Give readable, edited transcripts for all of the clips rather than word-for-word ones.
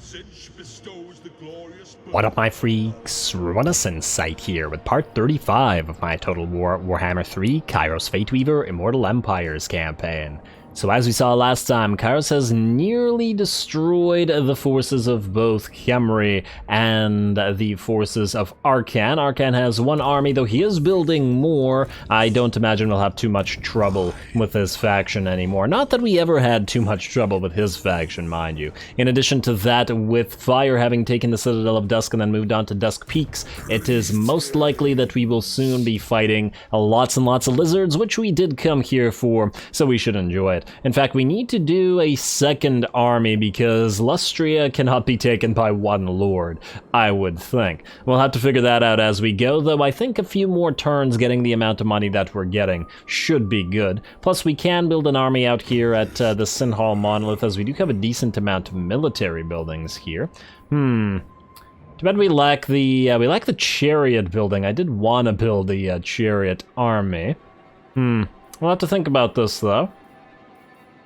Tzeentch bestows the glorious. What up, my freaks? RuinusInsight here with part 35 of my Total Warhammer 3 Kairos Fateweaver Immortal Empires campaign. So as we saw last time, Kairos has nearly destroyed the forces of both Khemri and the forces of Arkan. Arkan has one army, though he is building more. I don't imagine we'll have too much trouble with his faction anymore. Not that we ever had too much trouble with his faction, mind you. In addition to that, with Fire having taken the Citadel of Dusk and then moved on to Dusk Peaks, it is most likely that we will soon be fighting lots and lots of lizards, which we did come here for, so we should enjoy it. In fact, we need to do a second army because Lustria cannot be taken by one lord, I would think. We'll have to figure that out as we go, though I think a few more turns getting the amount of money that we're getting should be good. Plus, we can build an army out here at the Sinhal Monolith, as we do have a decent amount of military buildings here. Too bad we lack the chariot building. I did want to build the chariot army. We'll have to think about this, though.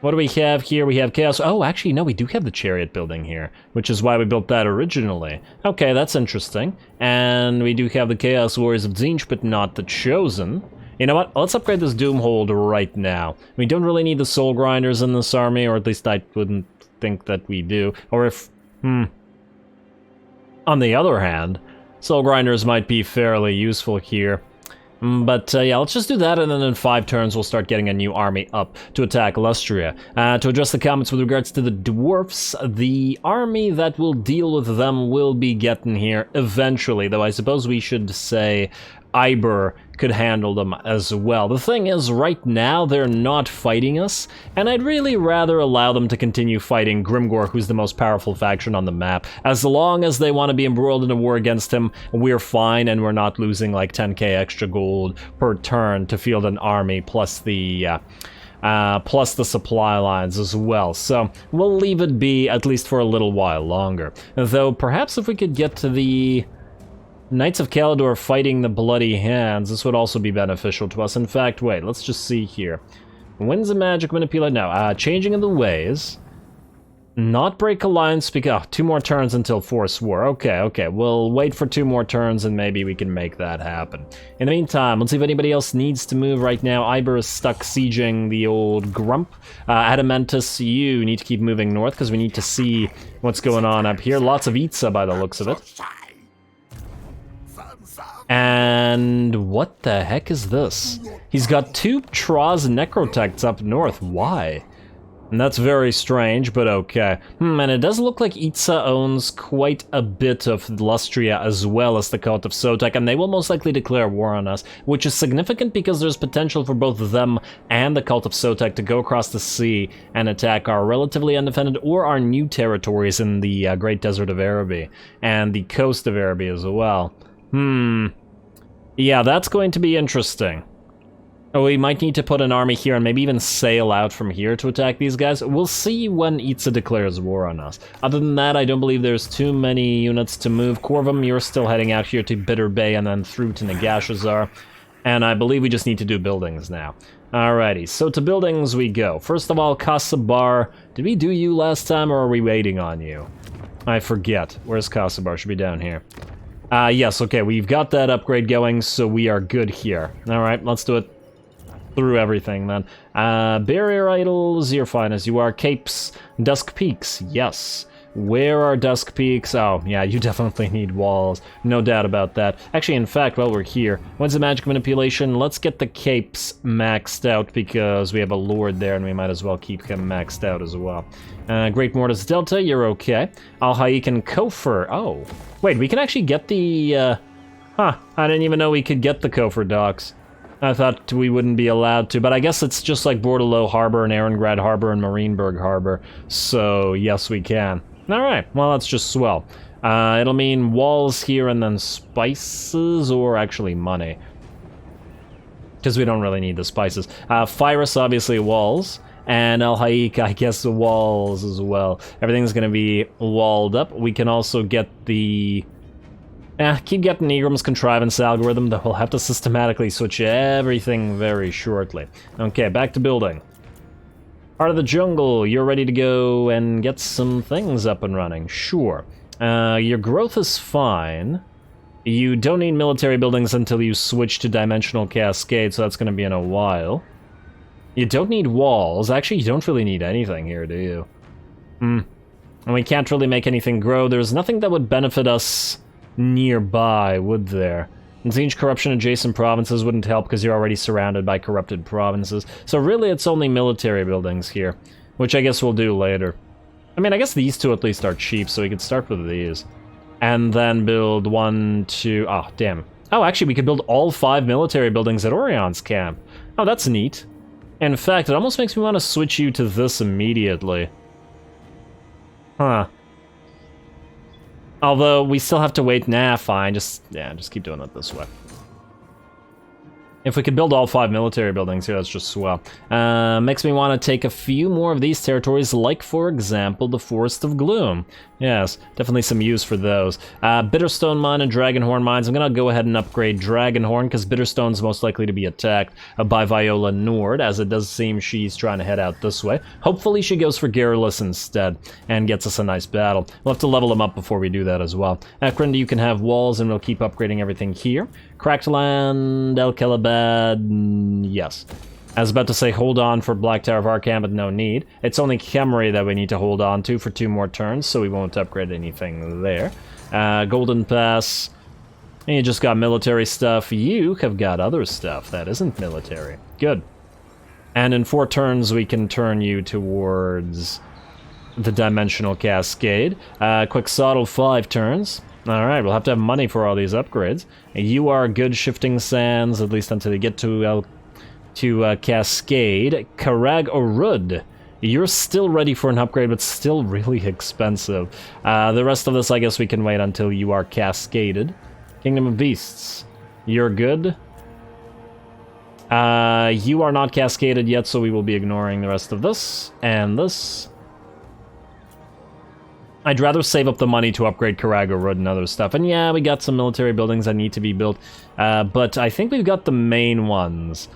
What do we have here? We have Chaos. Oh, actually, no, we do have the chariot building here, which is why we built that originally. Okay, that's interesting. And we do have the Chaos Warriors of Tzeentch, but not the Chosen. You know what? Let's upgrade this Doomhold right now. We don't really need the Soul Grinders in this army, or at least I wouldn't think that we do. Or if... On the other hand, Soul Grinders might be fairly useful here. But yeah, let's just do that, and then in 5 turns we'll start getting a new army up to attack Lustria. To address the comments with regards to the dwarfs, the army that will deal with them will be getting here eventually, though I suppose we should say Iber could handle them as well. The thing is, right now they're not fighting us, and I'd really rather allow them to continue fighting Grimgor, who's the most powerful faction on the map. As long as they want to be embroiled in a war against him, we're fine, and we're not losing like 10k extra gold per turn to field an army, plus the supply lines as well. So we'll leave it be, at least for a little while longer. Though perhaps if we could get to the Knights of Kalador fighting the Bloody Hands, this would also be beneficial to us. In fact, wait, let's just see here. Winds of Magic Manipulate, no, Changing of the Ways. Not break alliance, because, 2 more turns until Force War. Okay, we'll wait for 2 more turns and maybe we can make that happen. In the meantime, let's see if anybody else needs to move right now. Iber is stuck sieging the old Grump. Adamantus, you need to keep moving north because we need to see what's going on up here. Lots of Itza by the looks of it. And what the heck is this? He's got 2 Troz Necrotects up north. Why? And that's very strange, but okay. And it does look like Itza owns quite a bit of Lustria as well as the Cult of Sotek, and they will most likely declare war on us, which is significant because there's potential for both them and the Cult of Sotek to go across the sea and attack our relatively undefended or our new territories in the Great Desert of Araby and the coast of Araby as well. Yeah, that's going to be interesting. Oh, we might need to put an army here and maybe even sail out from here to attack these guys. We'll see when Itza declares war on us. Other than that, I don't believe there's too many units to move. Korvum, you're still heading out here to Bitter Bay and then through to Nagashazar. And I believe we just need to do buildings now. Alrighty, so to buildings we go. First of all, Kasabar. Did we do you last time or are we waiting on you? I forget. Where's Kasabar? Should be down here. Yes, okay, we've got that upgrade going, so we are good here. Alright, let's do it through everything then. Barrier Idols, you're fine as you are. Capes, Dusk Peaks, yes. Where are Dusk Peaks? Oh, yeah, you definitely need walls. No doubt about that. Actually, in fact, while we're here, Winds of Magic Manipulation, let's get the Capes maxed out because we have a Lord there and we might as well keep him maxed out as well. Great Mortis Delta, you're okay. Al-Haik and Kofur, oh. Wait, we can actually get the, I didn't even know we could get the Kofur docks. I thought we wouldn't be allowed to, but I guess it's just like Bordelot Harbor and Ehrengrad Harbor and Marienburg Harbor, so yes, we can. Alright, well, that's just swell. It'll mean walls here and then spices, or actually money. Because we don't really need the spices. Phyrus, obviously, walls. And Al-Haik, I guess, the walls as well. Everything's gonna be walled up. We can also get the... keep getting Egram's contrivance algorithm, though we'll have to systematically switch everything very shortly. Okay, back to building. Part of the jungle, you're ready to go and get some things up and running. Sure. Your growth is fine. You don't need military buildings until you switch to Dimensional Cascade, so that's going to be in a while. You don't need walls. Actually, you don't really need anything here, do you? And we can't really make anything grow. There's nothing that would benefit us nearby, would there? And Tzeentch corruption adjacent provinces wouldn't help because you're already surrounded by corrupted provinces. So really, it's only military buildings here, which I guess we'll do later. I mean, I guess these two at least are cheap, so we could start with these. And then build 1, 2... Oh, damn. Oh, actually, we could build all 5 military buildings at Orion's camp. Oh, that's neat. In fact, it almost makes me want to switch you to this immediately. Huh. Although, we still have to wait. Nah, fine. Just keep doing it this way. If we could build all 5 military buildings here, that's just swell. Makes me want to take a few more of these territories, like, for example, the Forest of Gloom. Yes, definitely some use for those. Bitterstone Mine and Dragonhorn Mines. I'm going to go ahead and upgrade Dragonhorn, because Bitterstone's most likely to be attacked by Viola Nord, as it does seem she's trying to head out this way. Hopefully she goes for Garrulus instead, and gets us a nice battle. We'll have to level them up before we do that as well. Ekrinda, you can have walls, and we'll keep upgrading everything here. Cracked Land, El Kelebad, yes. I was about to say hold on for Black Tower of Arkham, but no need. It's only Khemri that we need to hold on to for 2 more turns, so we won't upgrade anything there. Golden Pass, you just got military stuff. You have got other stuff that isn't military. Good. And in 4 turns, we can turn you towards the Dimensional Cascade. Quixotle, 5 turns. Alright, we'll have to have money for all these upgrades. You are good Shifting Sands, at least until you get to Cascade. Karag Orud, you're still ready for an upgrade, but still really expensive. The rest of this, I guess we can wait until you are cascaded. Kingdom of Beasts, you're good. You are not cascaded yet, so we will be ignoring the rest of this, and this. I'd rather save up the money to upgrade Karag Orud and other stuff. And yeah, we got some military buildings that need to be built, but I think we've got the main ones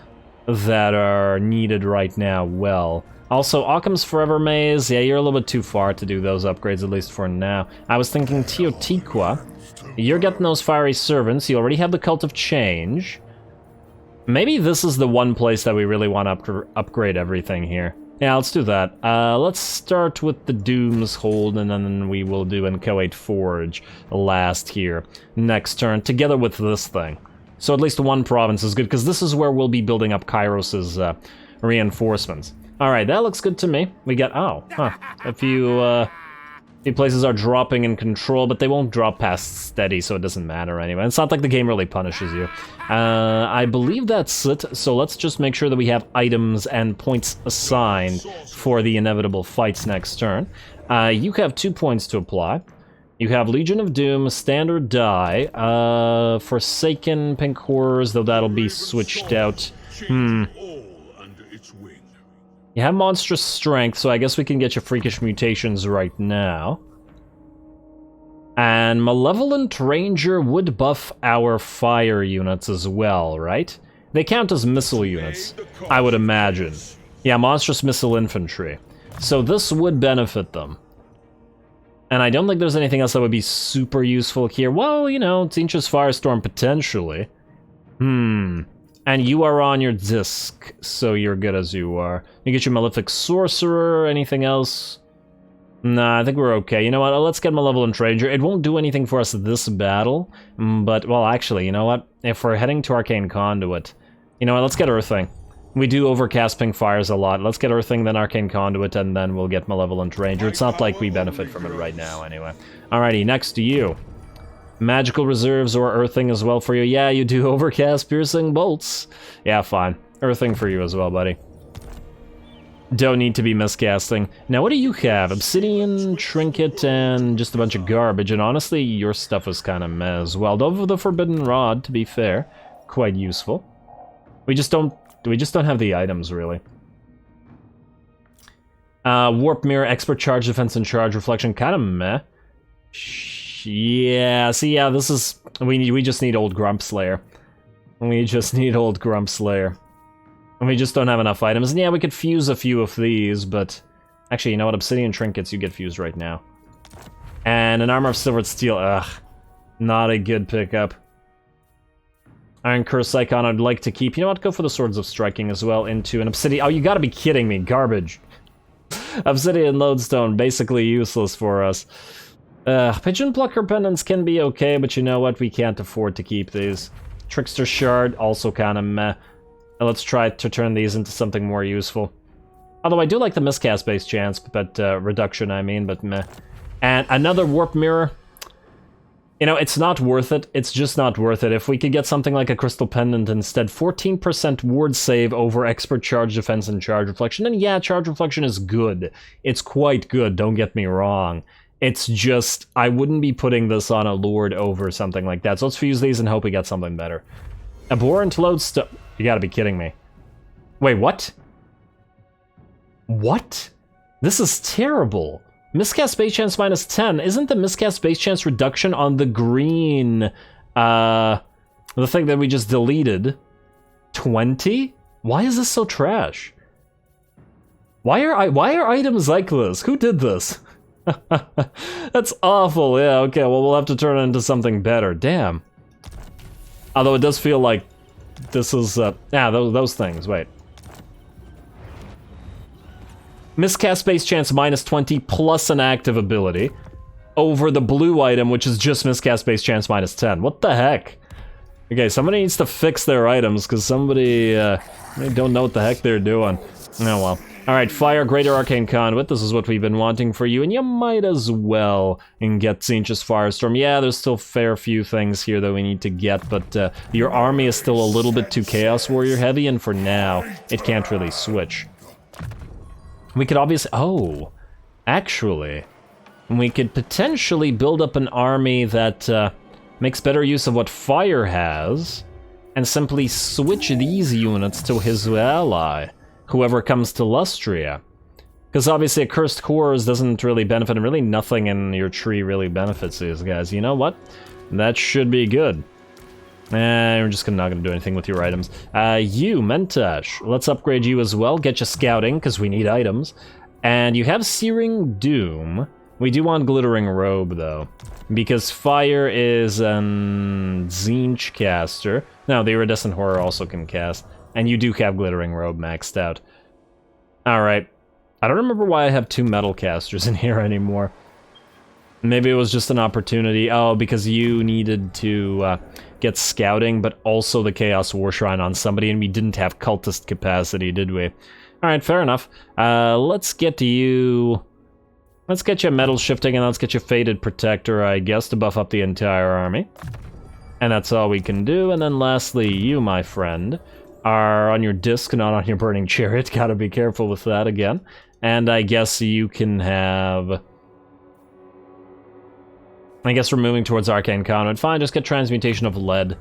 that are needed right now well. Also, Occam's Forever Maze, yeah, you're a little bit too far to do those upgrades, at least for now. I was thinking Teotiqua. You're getting those Fiery Servants, you already have the Cult of Change. Maybe this is the one place that we really want to upgrade everything here. Yeah, let's do that. Let's start with the Doom's Hold, and then we will do Inchoate Forge last here. Next turn, together with this thing. So at least 1 province is good, because this is where we'll be building up Kairos's reinforcements. Alright, that looks good to me. We got, a few places are dropping in control, but they won't drop past steady, so it doesn't matter anyway. It's not like the game really punishes you. I believe that's it, so let's just make sure that we have items and points assigned for the inevitable fights next turn. You have 2 points to apply. You have Legion of Doom, Standard Die, Forsaken Pink Horrors, though that'll be switched out. You have Monstrous Strength, so I guess we can get you Freakish Mutations right now. And Malevolent Ranger would buff our fire units as well, right? They count as missile units, I would imagine. Yeah, Monstrous Missile Infantry. So this would benefit them. And I don't think there's anything else that would be super useful here. Well, you know, Tzeentch's Firestorm, potentially. And you are on your disc, so you're good as you are. You get your Malefic Sorcerer, anything else? Nah, I think we're okay. You know what, let's get Malevolent Ranger. It won't do anything for us this battle, but, well, actually, you know what? If we're heading to Arcane Conduit, you know what, let's get Earthing. We do overcast Pink Fires a lot. Let's get Earthing, then Arcane Conduit, and then we'll get Malevolent Ranger. It's not like we benefit from it right now, anyway. Alrighty, next to you. Magical Reserves or Earthing as well for you. Yeah, you do overcast Piercing Bolts. Yeah, fine. Earthing for you as well, buddy. Don't need to be miscasting. Now, what do you have? Obsidian, Trinket, and just a bunch of garbage. And honestly, your stuff was kind of meh as well. Though the Forbidden Rod, to be fair, quite useful. We just don't have the items, really. Warp Mirror, Expert Charge, Defense and Charge, Reflection, kind of meh. Yeah, see, yeah, this is... We just need old Grump Slayer. We just need old Grump Slayer. And we just don't have enough items. And yeah, we could fuse a few of these, but... Actually, you know what? Obsidian trinkets, you get fused right now. And an armor of silvered steel, ugh. Not a good pickup. Iron Curse Icon I'd like to keep. You know what? Go for the Swords of Striking as well into an Obsidian... Oh, you gotta be kidding me. Garbage. Obsidian Lodestone, basically useless for us. Pigeon Plucker Pendants can be okay, but you know what? We can't afford to keep these. Trickster Shard, also kind of meh. Let's try to turn these into something more useful. Although I do like the miscast base chance, but reduction I mean, but meh. And another Warp Mirror. You know, it's not worth it. It's just not worth it. If we could get something like a Crystal Pendant instead, 14% ward save over Expert Charge Defense and Charge Reflection. And yeah, Charge Reflection is good. It's quite good, don't get me wrong. It's just, I wouldn't be putting this on a Lord over something like that. So let's fuse these and hope we get something better. Abhorrent Lodestone. You gotta be kidding me. Wait, what? What? This is terrible. Miscast base chance minus 10. Isn't the miscast base chance reduction on the green, the thing that we just deleted, 20? Why is this so trash? Why are items like this? Who did this? That's awful. Yeah, okay, well, we'll have to turn it into something better. Damn. Although it does feel like this is, those things, wait. Miscast base chance minus 20 plus an active ability over the blue item, which is just miscast base chance minus 10. What the heck? Okay, somebody needs to fix their items, because somebody, they don't know what the heck they're doing. Oh well. Alright, Fire, Greater Arcane Conduit, this is what we've been wanting for you, and you might as well get Tzeentch's Firestorm. Yeah, there's still a fair few things here that we need to get, but your army is still a little bit too Chaos Warrior heavy, and for now, it can't really switch. We could obviously... Oh, actually, we could potentially build up an army that makes better use of what Fire has, and simply switch these units to his ally, whoever comes to Lustria. Because obviously a Cursed Cores doesn't really benefit, and really nothing in your tree really benefits these guys. You know what? That should be good. We're just not gonna do anything with your items. You, Mentash, let's upgrade you as well. Get you scouting, because we need items. And you have Searing Doom. We do want Glittering Robe, though. Because Fire is an Tzeentch caster. No, the Iridescent Horror also can cast. And you do have Glittering Robe maxed out. Alright. I don't remember why I have 2 metal casters in here anymore. Maybe it was just an opportunity. Oh, because you needed to get scouting, but also the Chaos War Shrine on somebody, and we didn't have cultist capacity, did we? Alright, fair enough. Let's get you... Let's get you Metal Shifting, and let's get you Fated Protector, I guess, to buff up the entire army. And that's all we can do. And then lastly, you, my friend, are on your disc, not on your Burning Chariot. Gotta be careful with that again. And I guess you can have... I guess we're moving towards Arcane Conduit. Fine, just get Transmutation of Lead,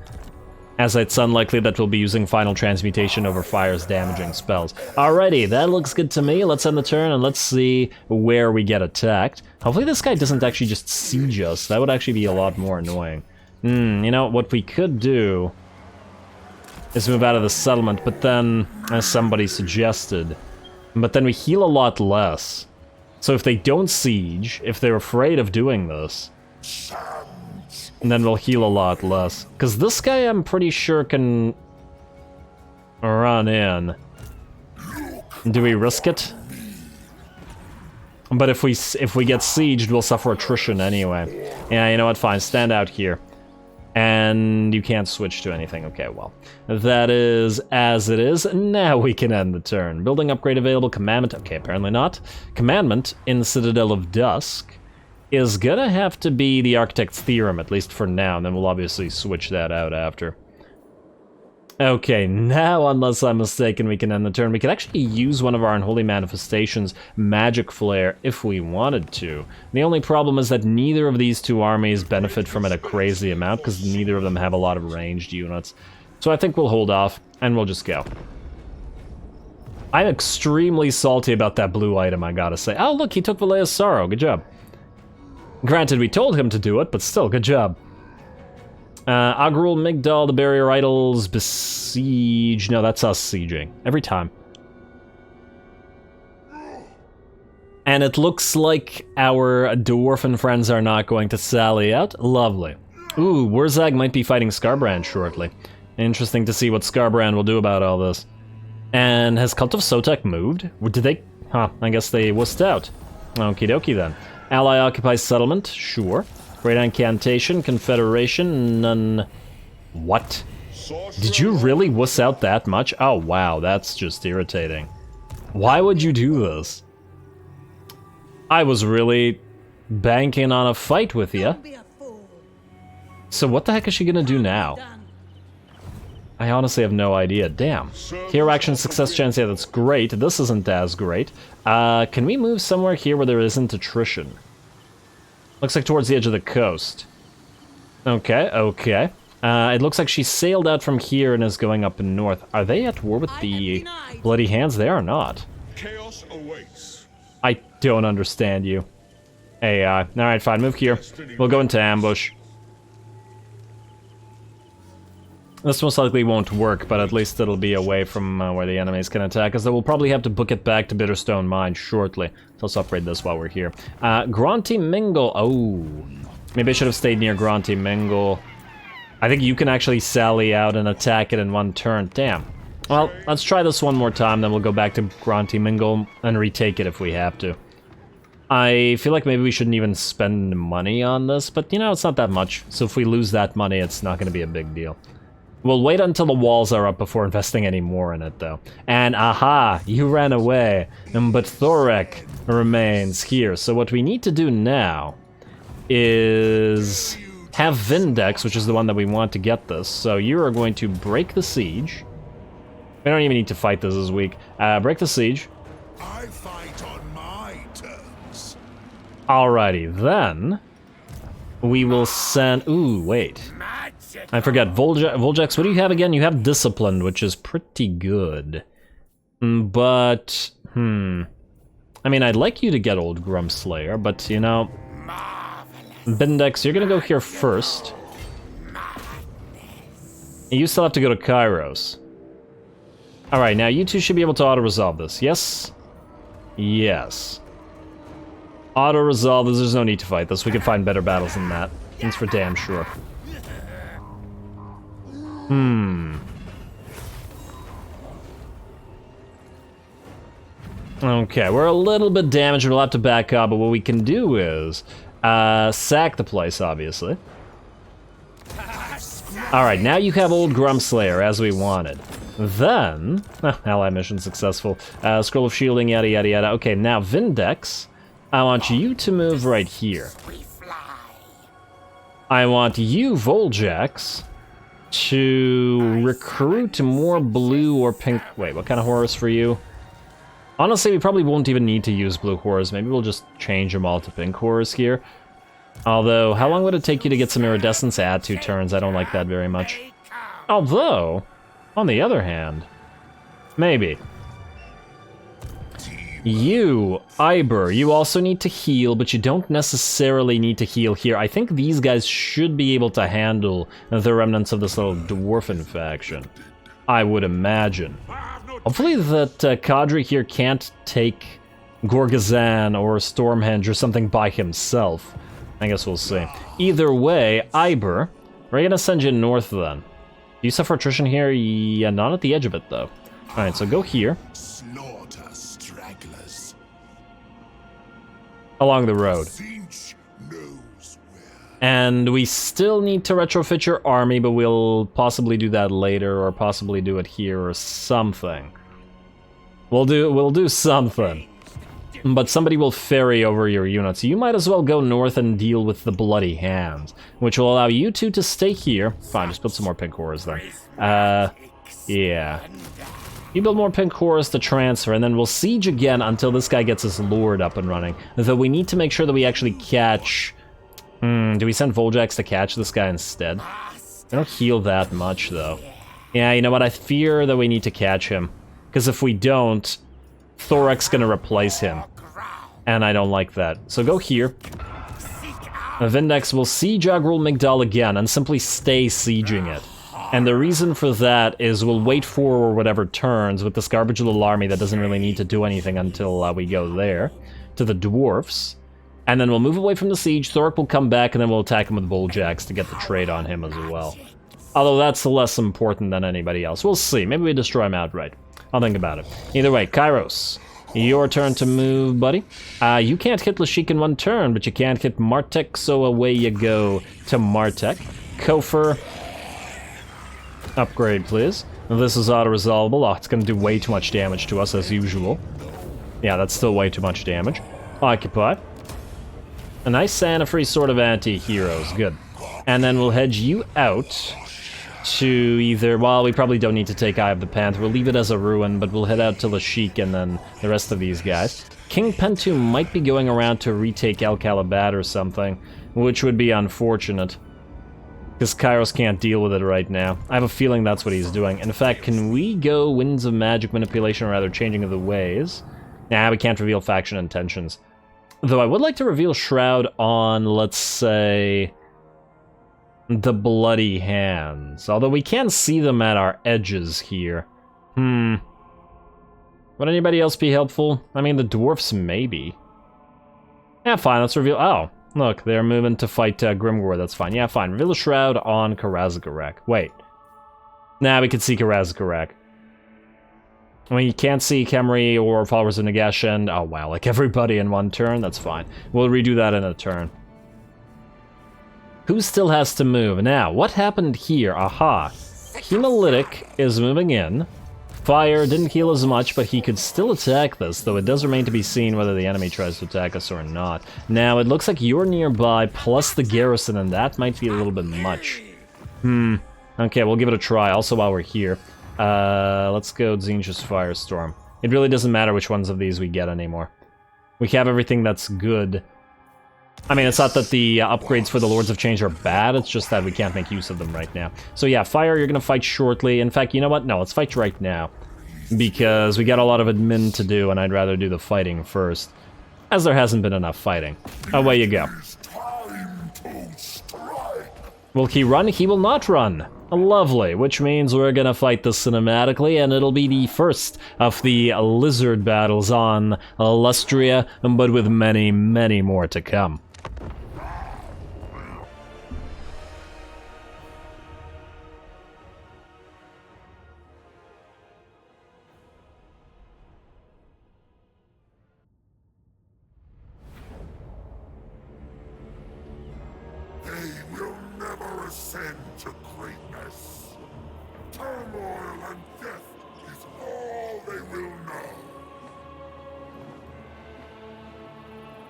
as it's unlikely that we'll be using Final Transmutation over Fire's damaging spells. Alrighty, that looks good to me. Let's end the turn and let's see where we get attacked. Hopefully this guy doesn't actually just siege us. That would actually be a lot more annoying. You know, what we could do is move out of the settlement, but then, as somebody suggested, but then we heal a lot less. So if they don't siege, if they're afraid of doing this, and then we'll heal a lot less. Because this guy, I'm pretty sure, can run in. Do we risk it? But if we get sieged, we'll suffer attrition anyway. Yeah, you know what? Fine, stand out here. And you can't switch to anything. Okay, well, that is as it is. Now we can end the turn. Building upgrade available. Commandment. Okay, apparently not. Commandment in the Citadel of Dusk is gonna have to be the Architect's Theorem, at least for now, and then we'll obviously switch that out after. Okay, now, unless I'm mistaken, we can end the turn. We could actually use one of our Unholy Manifestations, Magic Flare, if we wanted to. The only problem is that neither of these two armies benefit from it a crazy amount, because neither of them have a lot of ranged units. So I think we'll hold off, and we'll just go. I'm extremely salty about that blue item, I gotta say. Oh, look, he took Valea's Sorrow. Good job. Granted, we told him to do it, but still, good job. Agrul, Migdal, the barrier idols, besiege. No, that's us sieging. Every time. And it looks like our dwarven friends are not going to sally out. Lovely. Ooh, Wurzag might be fighting Skarbrand shortly. Interesting to see what Skarbrand will do about all this. And has Cult of Sotek moved? Did they? Huh, I guess they wussed out. Okie dokie then. Ally occupies settlement, sure. Great Incantation, Confederation, none. What? Did you really wuss out that much? Oh wow, that's just irritating. Why would you do this? I was really banking on a fight with you. So what the heck is she gonna do now? I honestly have no idea. Damn. Hero action success chance, yeah, that's great. This isn't as great. Can we move somewhere here where there isn't attrition? Looks like towards the edge of the coast. Okay, okay. It looks like she sailed out from here and is going up north. Are they at war with the Bloody Hands? They are not. Chaos awaits. I don't understand you. AI. Alright, fine, move here. We'll go into ambush. This most likely won't work, but at least it'll be away from where the enemies can attack us. We'll probably have to book it back to Bitterstone Mine shortly. So let's upgrade this while we're here. Gronti Mingle. Oh. Maybe I should have stayed near Gronti Mingle. I think you can actually sally out and attack it in one turn. Damn. Well, let's try this one more time, then we'll go back to Gronti Mingle and retake it if we have to. I feel like maybe we shouldn't even spend money on this, but you know, it's not that much. So if we lose that money, it's not going to be a big deal. We'll wait until the walls are up before investing any more in it, though. And aha, you ran away, but Thorek remains here. So what we need to do now is have Vindex, which is the one that we want to get this. So you are going to break the siege. We don't even need to fight this week. Break the siege. I fight on my terms. Alrighty, then we will send... Ooh, wait. I forgot. Voljax, what do you have again? You have Disciplined, which is pretty good. But, I mean, I'd like you to get Old Grumslayer, but, you know... Bindex, you're gonna go here first. You still have to go to Kairos. Alright, now you two should be able to auto-resolve this, yes? Yes. Auto-resolve this, there's no need to fight this. We can find better battles than that. That's for damn sure. Okay, we're a little bit damaged, we'll have to back up, but what we can do is sack the place, obviously. Alright, now you have Old Grumslayer, as we wanted. Then, ally mission successful. Scroll of Shielding, yada yada yada. Okay, now Vindex, I want you to move right here. I want you, Voljax, to recruit more blue or pink... Wait, what kind of horrors for you? Honestly, we probably won't even need to use blue horrors. Maybe we'll just change them all to pink horrors here. Although, how long would it take you to get some iridescence? 2 turns. I don't like that very much. Although, on the other hand, maybe. You, Iber, you also need to heal, but you don't necessarily need to heal here. I think these guys should be able to handle the remnants of this little dwarven faction. I would imagine. Hopefully that Kadri here can't take Gorgazan or Stormhenge or something by himself. I guess we'll see. Either way, Iber, we're gonna send you north then. Do you suffer attrition here? Yeah, not at the edge of it though. Alright, so go here. Along the road. And we still need to retrofit your army, but we'll possibly do that later, or possibly do it here, or something. We'll do something. But somebody will ferry over your units. You might as well go north and deal with the Bloody Hands, which will allow you two to stay here. Fine, just put some more pink horrors then. Yeah. You build more pink horrors to transfer, and then we'll siege again until this guy gets his lord up and running. Though we need to make sure that we actually catch... do we send Voljax to catch this guy instead? They don't heal that much, though. Yeah, you know what? I fear that we need to catch him. Because if we don't, Thorek's gonna replace him. And I don't like that. So go here. Vindex will siege Agrul Migdal again and simply stay sieging it. And the reason for that is we'll wait for whatever turns with this garbage little army that doesn't really need to do anything until we go there, to the dwarfs. And then we'll move away from the siege, Thorpe will come back, and then we'll attack him with Bulljacks to get the trade on him as well. Although that's less important than anybody else. We'll see, maybe we destroy him outright. I'll think about it. Either way, Kairos, your turn to move, buddy. You can't hit Lashik in one turn, but you can't hit Martek, so away you go to Martek. Kofer, upgrade, please. This is auto-resolvable. Oh, it's going to do way too much damage to us, as usual. Yeah, that's still way too much damage. Occupy. A nice Santa-free sort of anti-heroes. Good. And then we'll hedge you out to either... Well, we probably don't need to take Eye of the Panther. We'll leave it as a ruin, but we'll head out to Lashik and then the rest of these guys. King Pentu might be going around to retake El Calabat or something, which would be unfortunate. Because Kairos can't deal with it right now. I have a feeling that's what he's doing. In fact, can we go Winds of Magic Manipulation, or rather Changing of the Ways? Nah, we can't reveal faction intentions. Though I would like to reveal Shroud on, let's say, the Bloody Hands. Although we can see them at our edges here. Would anybody else be helpful? I mean, the dwarfs maybe. Yeah, fine, let's reveal... Oh, look, they're moving to fight Grimgor, that's fine. Yeah, fine, reveal a Shroud on Karazakarak. Wait. Nah, we can see Karazakarak. I mean, you can't see Khemri or Followers of Nagash, and... Oh, wow, like everybody in one turn? That's fine. We'll redo that in a turn. Who still has to move? Now, what happened here? Aha. Hemolytic is moving in. Fire didn't heal as much, but he could still attack this, though it does remain to be seen whether the enemy tries to attack us or not. Now, it looks like you're nearby, plus the garrison, and that might be a little bit much. Okay, we'll give it a try, also while we're here. Let's go Tzeentch's Firestorm. It really doesn't matter which ones of these we get anymore. We have everything that's good. I mean, it's not that the upgrades for the Lords of Change are bad, it's just that we can't make use of them right now. So yeah, Fire, you're gonna fight shortly. In fact, you know what? No, let's fight right now. Because we got a lot of admin to do, and I'd rather do the fighting first. As there hasn't been enough fighting. Away you go. Will he run? He will not run. Lovely, which means we're gonna fight this cinematically, and it'll be the first of the lizard battles on Lustria, but with many, many more to come. They will never ascend to greatness. Turmoil and death is all they will know.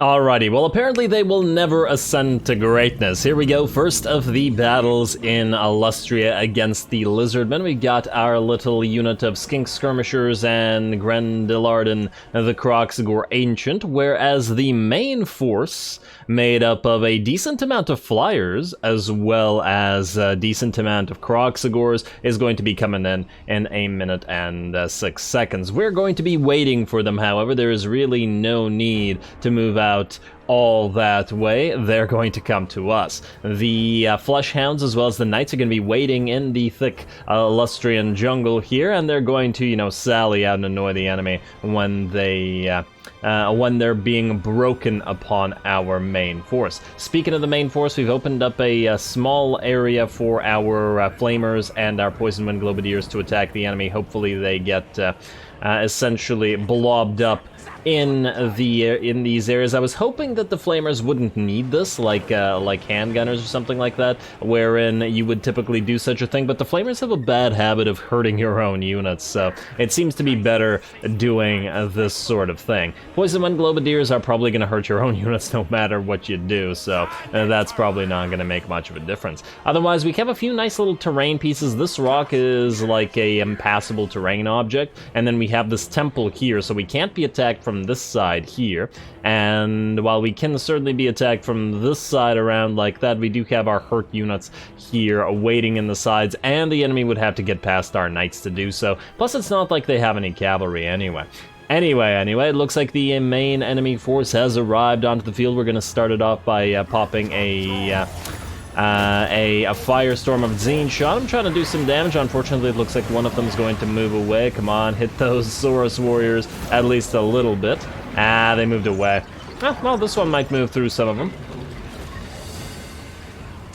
Alrighty, well apparently they will never ascend to greatness. Here we go, first of the battles in Lustria against the Lizardmen. We got our little unit of Skink Skirmishers and Grendelarden the Kroxigor Ancient, whereas the main force, made up of a decent amount of flyers, as well as a decent amount of Kroxigors, is going to be coming in a minute and 6 seconds. We're going to be waiting for them, however. There is really no need to move out all that way. They're going to come to us. The Flesh Hounds as well as the Knights are going to be waiting in the thick Lustrian jungle here, and they're going to, you know, sally out and annoy the enemy when they're being broken upon our main force. Speaking of the main force, we've opened up a small area for our Flamers and our Poison Wind Globadiers to attack the enemy. Hopefully they get essentially blobbed up in these areas. I was hoping that the Flamers wouldn't need this, like handgunners or something like that, wherein you would typically do such a thing, but the Flamers have a bad habit of hurting your own units, so it seems to be better doing this sort of thing. Poison Wind Globadiers are probably going to hurt your own units no matter what you do, so that's probably not going to make much of a difference. Otherwise, we have a few nice little terrain pieces. This rock is like a impassable terrain object, and then we have this temple here, so we can't be attacked from this side here, and while we can certainly be attacked from this side around like that, we do have our hurt units here waiting in the sides, and the enemy would have to get past our knights to do so. Plus, it's not like they have any cavalry anyway. Anyway, it looks like the main enemy force has arrived onto the field. We're gonna start it off by popping a Firestorm of Tzeentch shot. I'm trying to do some damage. Unfortunately, it looks like one of them is going to move away. Come on, hit those Saurus warriors at least a little bit. Ah, they moved away. Well, this one might move through some of them.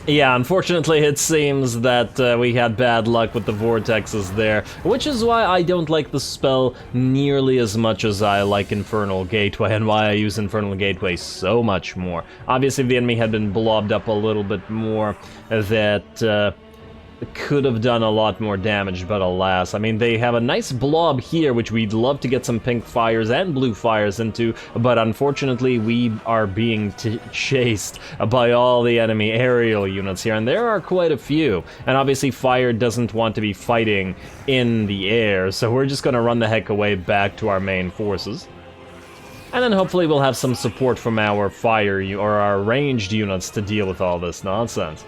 Yeah, unfortunately, it seems that we had bad luck with the vortexes there, which is why I don't like the spell nearly as much as I like Infernal Gateway, and why I use Infernal Gateway so much more. Obviously, if the enemy had been blobbed up a little bit more, that could have done a lot more damage, but alas. I mean, they have a nice blob here, which we'd love to get some pink fires and blue fires into, but unfortunately we are being chased by all the enemy aerial units here, and there are quite a few. And obviously fire doesn't want to be fighting in the air, so we're just gonna run the heck away back to our main forces. And then hopefully we'll have some support from our fire or our ranged units to deal with all this nonsense.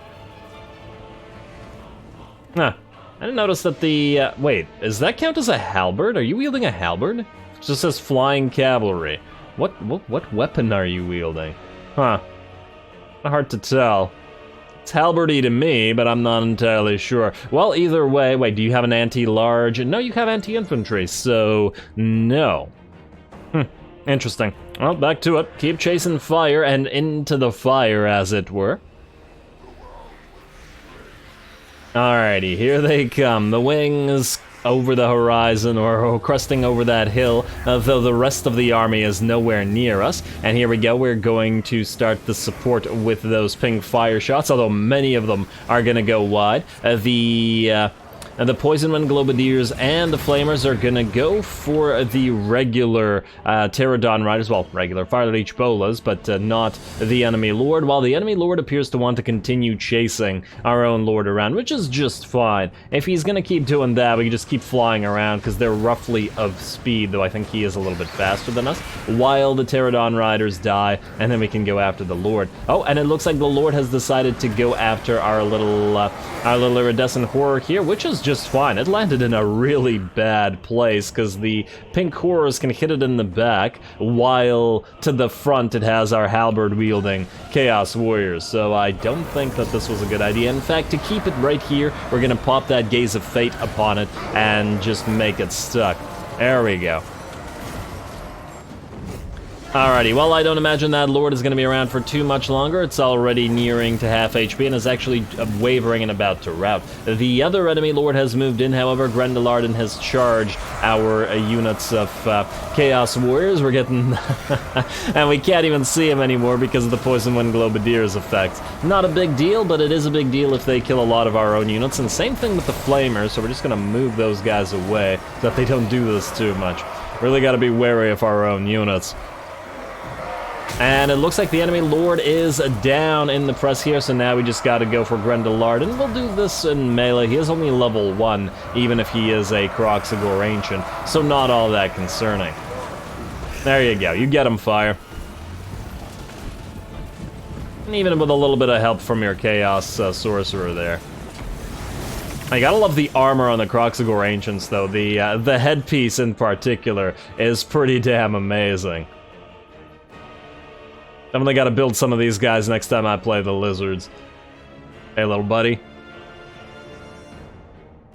Huh. I didn't notice that the, wait, does that count as a halberd? Are you wielding a halberd? It just says flying cavalry. What weapon are you wielding? Huh. Hard to tell. It's halberdy to me, but I'm not entirely sure. Well, either way, wait, do you have an anti-large? No, you have anti-infantry, so no. Interesting. Well, back to it. Keep chasing fire and into the fire, as it were. Alrighty, here they come. The wings over the horizon, or cresting over that hill, though the rest of the army is nowhere near us. And here we go, we're going to start the support with those pink fire shots, although many of them are going to go wide. The Poison Wind Globadiers and the Flamers are gonna go for the regular Pterodon Riders, well, regular Fire Leech Bolas, but not the Enemy Lord, while the Enemy Lord appears to want to continue chasing our own Lord around, which is just fine. If he's gonna keep doing that, we can just keep flying around, because they're roughly of speed, though I think he is a little bit faster than us, while the Pterodon Riders die, and then we can go after the Lord. Oh, and it looks like the Lord has decided to go after our little iridescent horror here, which is just fine. It landed in a really bad place because the pink horrors can hit it in the back, while to the front it has our halberd wielding Chaos Warriors. So I don't think that this was a good idea. In fact, to keep it right here, we're gonna pop that Gaze of Fate upon it and just make it stuck. There we go. Alrighty, well, I don't imagine that Lord is going to be around for too much longer. It's already nearing to half HP and is actually wavering and about to rout. The other enemy Lord has moved in, however. Grendelarden has charged our units of Chaos Warriors. We're getting... and we can't even see him anymore because of the Poison Wind Globadier's effect. Not a big deal, but it is a big deal if they kill a lot of our own units. And same thing with the Flamers, so we're just going to move those guys away so that they don't do this too much. Really got to be wary of our own units. And it looks like the enemy Lord is down in the press here, so now we just gotta go for Grendelarden. We'll do this in melee. He is only level 1, even if he is a Kroxigor Ancient, so not all that concerning. There you go, you get him, Fire. And even with a little bit of help from your Chaos Sorcerer there. I gotta love the armor on the Kroxigor Ancients, though. The headpiece in particular is pretty damn amazing. Definitely gotta build some of these guys next time I play the Lizards. Hey, little buddy.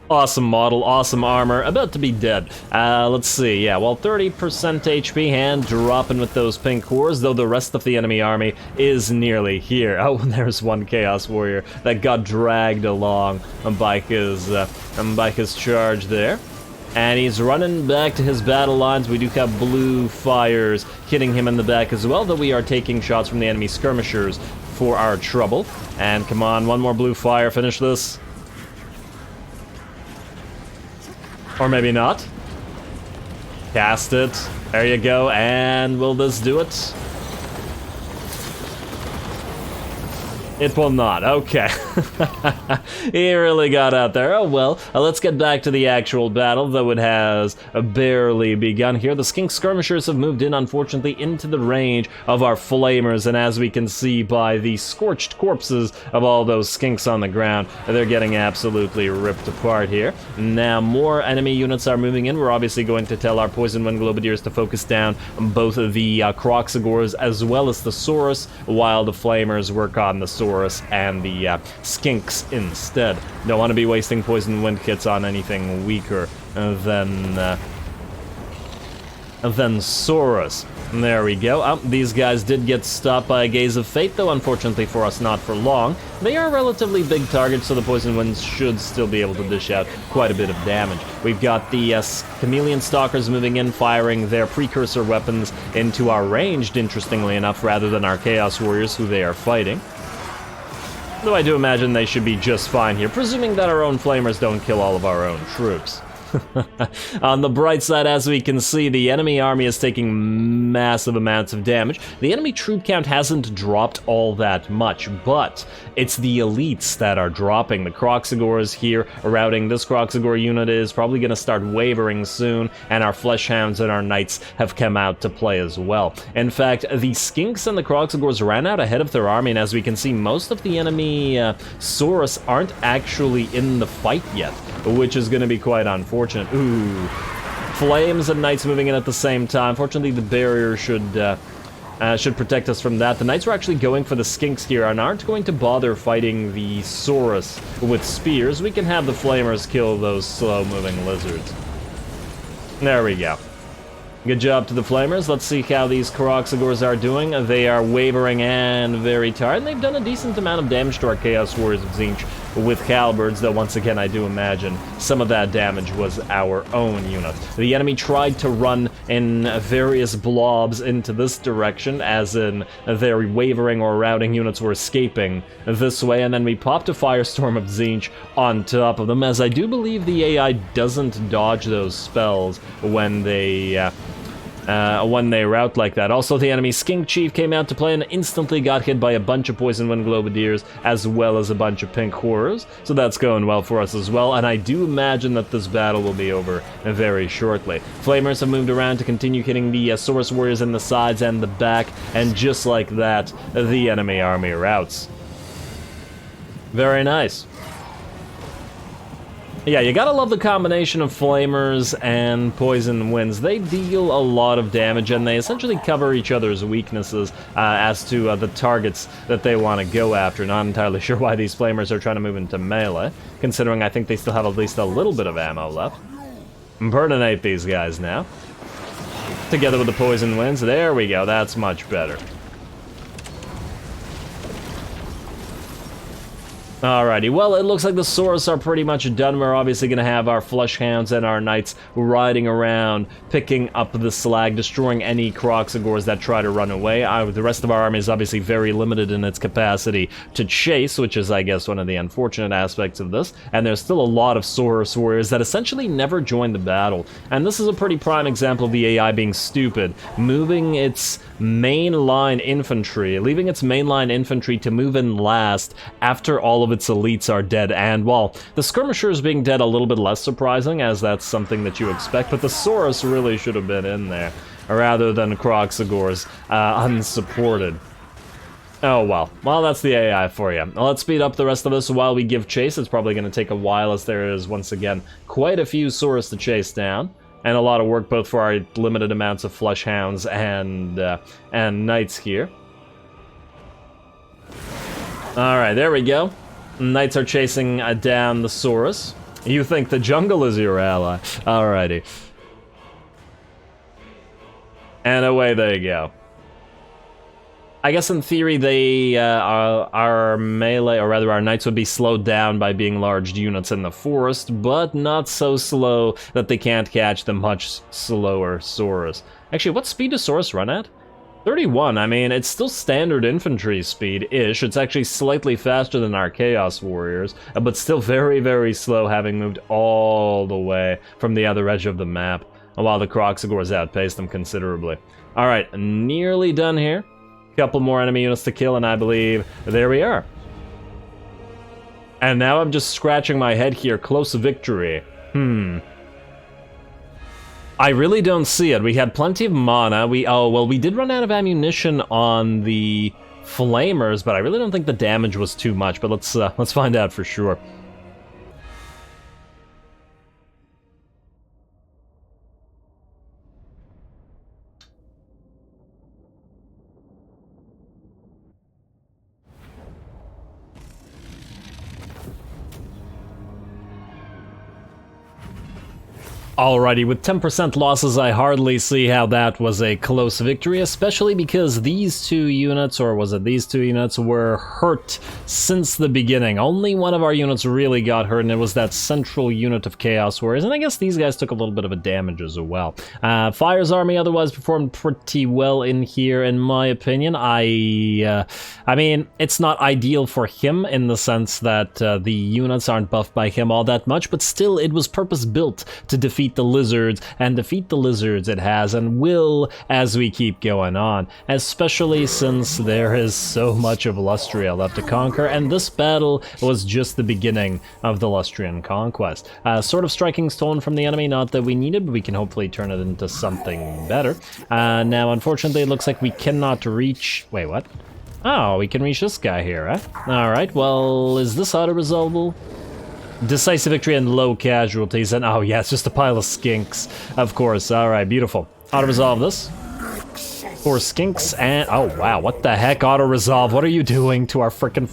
Awesome model, awesome armor, about to be dead. Let's see, yeah, well, 30% HP and dropping with those pink cores, though the rest of the enemy army is nearly here. Oh, and there's one Chaos Warrior that got dragged along by his charge there. And he's running back to his battle lines. We do have blue fires hitting him in the back as well, though we are taking shots from the enemy skirmishers for our trouble. And come on, one more blue fire, finish this. Or maybe not. Cast it. There you go, and will this do it? It will not. Okay. He really got out there. Oh well. Let's get back to the actual battle, though it has barely begun here. The skink skirmishers have moved in, unfortunately, into the range of our flamers, and as we can see by the scorched corpses of all those skinks on the ground, they're getting absolutely ripped apart here. Now, more enemy units are moving in. We're obviously going to tell our Poison Wind Globadiers to focus down both of the Kroxigors as well as the Saurus, while the flamers work on the Saurus and the skinks instead. Don't want to be wasting poison wind kits on anything weaker than Saurus. There we go. Oh, these guys did get stopped by a Gaze of Fate, though unfortunately for us not for long. They are relatively big targets, so the Poison Winds should still be able to dish out quite a bit of damage. We've got the Chameleon Stalkers moving in, firing their precursor weapons into our ranged, interestingly enough, rather than our Chaos Warriors, who they are fighting. Though I do imagine they should be just fine here, presuming that our own flamers don't kill all of our own troops. On the bright side, as we can see, the enemy army is taking massive amounts of damage. The enemy troop count hasn't dropped all that much, but it's the elites that are dropping. The Kroxigors here routing. This Kroxigor unit is probably going to start wavering soon, and our Fleshhounds and our Knights have come out to play as well. In fact, the Skinks and the Kroxigors ran out ahead of their army, and as we can see, most of the enemy Saurus aren't actually in the fight yet, which is going to be quite unfortunate. Ooh. Flames and Knights moving in at the same time. Fortunately, the barrier should protect us from that. The Knights are actually going for the Skinks here and aren't going to bother fighting the Saurus with spears. We can have the Flamers kill those slow-moving lizards. There we go. Good job to the Flamers. Let's see how these Kroxigors are doing. They are wavering and very tired, and they've done a decent amount of damage to our Chaos Warriors of Tzeentch with halberds, though once again I do imagine some of that damage was our own unit. The enemy tried to run in various blobs into this direction, as in their wavering or routing units were escaping this way, and then we popped a Firestorm of Tzeentch on top of them, as I do believe the AI doesn't dodge those spells when they route like that. Also, the enemy Skink Chief came out to play and instantly got hit by a bunch of Poison Wind Globadiers, as well as a bunch of Pink Horrors, so that's going well for us as well, and I do imagine that this battle will be over very shortly. Flamers have moved around to continue hitting the Saurus Warriors in the sides and the back, and just like that, the enemy army routs. Very nice. Yeah, you gotta love the combination of Flamers and Poison Winds. They deal a lot of damage, and they essentially cover each other's weaknesses as to the targets that they want to go after. Not entirely sure why these Flamers are trying to move into melee, considering I think they still have at least a little bit of ammo left. Burninate these guys now. Together with the Poison Winds. There we go, that's much better. Alrighty, well, it looks like the Saurus are pretty much done. We're obviously going to have our Fleshhounds and our Knights riding around, picking up the slag, destroying any Kroxigors that try to run away. The rest of our army is obviously very limited in its capacity to chase, which is, I guess, one of the unfortunate aspects of this. And there's still a lot of Saurus Warriors that essentially never join the battle. And this is a pretty prime example of the AI being stupid, moving its mainline infantry, leaving its mainline infantry to move in last after all of its elites are dead. And while the skirmishers being dead, a little bit less surprising, as that's something that you expect, but the Saurus really should have been in there rather than Kroxigors unsupported. Oh well. Well, that's the AI for you. Let's speed up the rest of this while we give chase. It's probably going to take a while, as there is once again quite a few Saurus to chase down. And a lot of work both for our limited amounts of Fleshhounds and Knights here. Alright, there we go. Knights are chasing down the Saurus. You think the jungle is your ally. Alrighty. And away they go. I guess in theory they, our melee, or rather our Knights would be slowed down by being large units in the forest, but not so slow that they can't catch the much slower Saurus. Actually, what speed does Saurus run at? 31, I mean, it's still standard infantry speed-ish. It's actually slightly faster than our Chaos Warriors, but still very, very slow, having moved all the way from the other edge of the map, while the Kroxigors outpaced them considerably. Alright, nearly done here. Couple more enemy units to kill, and I believe there we are. And now I'm just scratching my head here. Close victory. I really don't see it. We had plenty of mana. We did run out of ammunition on the flamers, but I really don't think the damage was too much. But let's find out for sure. Alrighty, with 10% losses, I hardly see how that was a close victory, especially because these two units, or was it these two units, were hurt since the beginning. Only one of our units really got hurt, and it was that central unit of Chaos Warriors, and I guess these guys took a little bit of a damage as well. Fire's army otherwise performed pretty well in here, in my opinion. I mean, it's not ideal for him in the sense that the units aren't buffed by him all that much, but still, it was purpose-built to defeat the lizards, and defeat the lizards it has and will as we keep going on, especially since there is so much of Lustria left to conquer, and this battle was just the beginning of the Lustrian conquest. Sort of striking stolen from the enemy, not that we needed, but we can hopefully turn it into something better. Now, unfortunately, it looks like we cannot reach... Wait, what? Oh, we can reach this guy here, eh? Alright, well, is this auto-resolvable? Decisive victory and low casualties, and oh yeah, it's just a pile of skinks, of course. Alright, beautiful. Auto-resolve this. 4 skinks, and oh wow, what the heck, auto-resolve? What are you doing to our frickin'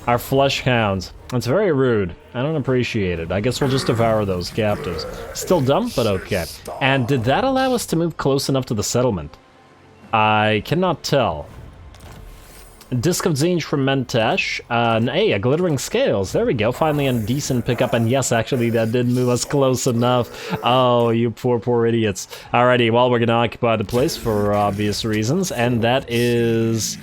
our flesh hounds? It's very rude. I don't appreciate it. I guess we'll just devour those captives. Still dumb, but okay. And did that allow us to move close enough to the settlement? I cannot tell. Disc of Tzeentch from Mentesh. Hey, a Glittering Scales. There we go. Finally a decent pickup. And yes, actually, that did move us close enough. Oh, you poor, poor idiots. Alrighty, well, we're going to occupy the place for obvious reasons. And that is...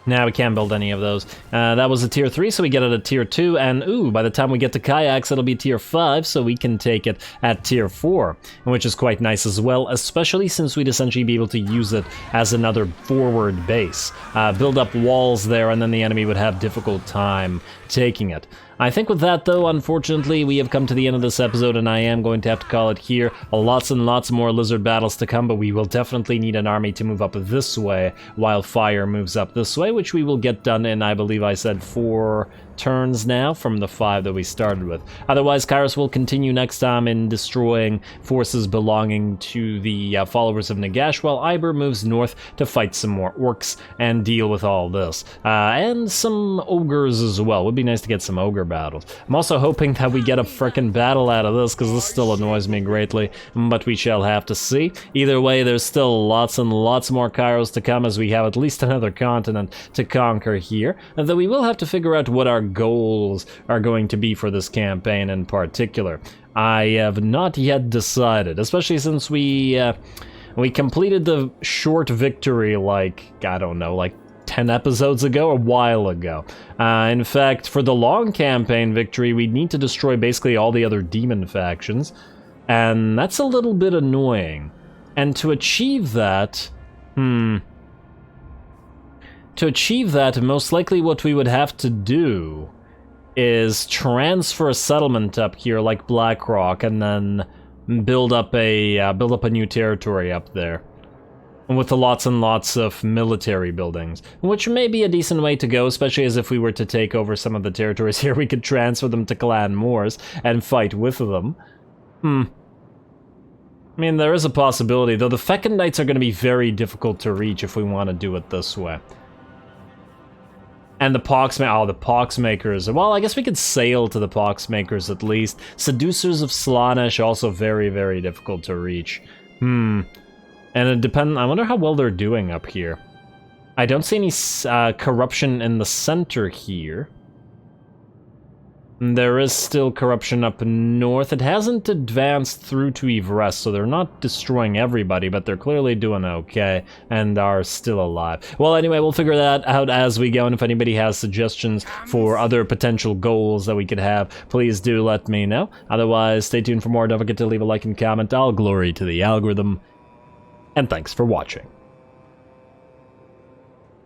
Now we can't build any of those. That was a tier 3, so we get it at tier 2, and ooh, by the time we get to kayaks, it'll be tier 5, so we can take it at tier 4, which is quite nice as well, especially since we'd essentially be able to use it as another forward base. Build up walls there, and then the enemy would have difficult time taking it. I think with that, though, unfortunately, we have come to the end of this episode, and I am going to have to call it here. Lots and lots more lizard battles to come, but we will definitely need an army to move up this way, while fire moves up this way, which we will get done in, I believe I said, 4 turns now from the 5 that we started with. Otherwise, Kairos will continue next time in destroying forces belonging to the followers of Nagash, while Iber moves north to fight some more orcs and deal with all this. And some ogres as well. Would be nice to get some ogre battles. I'm also hoping that we get a frickin' battle out of this, because this still annoys me greatly, but we shall have to see. Either way, there's still lots and lots more Kairos to come, as we have at least another continent to conquer here, and though we will have to figure out what our goals are going to be for this campaign in particular. I have not yet decided, especially since we completed the short victory like, I don't know, like 10 episodes ago, a while ago. In fact, for the long campaign victory, we need to destroy basically all the other demon factions, and that's a little bit annoying. And to achieve that, most likely what we would have to do is transfer a settlement up here like Blackrock, and then build up a new territory up there, with lots and lots of military buildings, which may be a decent way to go, especially as if we were to take over some of the territories here, we could transfer them to Clan Moors and fight with them. I mean, there is a possibility, though the Fecundites are going to be very difficult to reach if we want to do it this way. And the Poxmakers. Well, I guess we could sail to the Poxmakers at least. Seducers of Slaanesh, also very, very difficult to reach. And it depends. I wonder how well they're doing up here. I don't see any corruption in the center here. There is still corruption up north. It hasn't advanced through to Yvresse, so they're not destroying everybody, but they're clearly doing okay and are still alive. Well, anyway, we'll figure that out as we go, and if anybody has suggestions for other potential goals that we could have, please do let me know. Otherwise, stay tuned for more. Don't forget to leave a like and comment. All glory to the algorithm, and thanks for watching.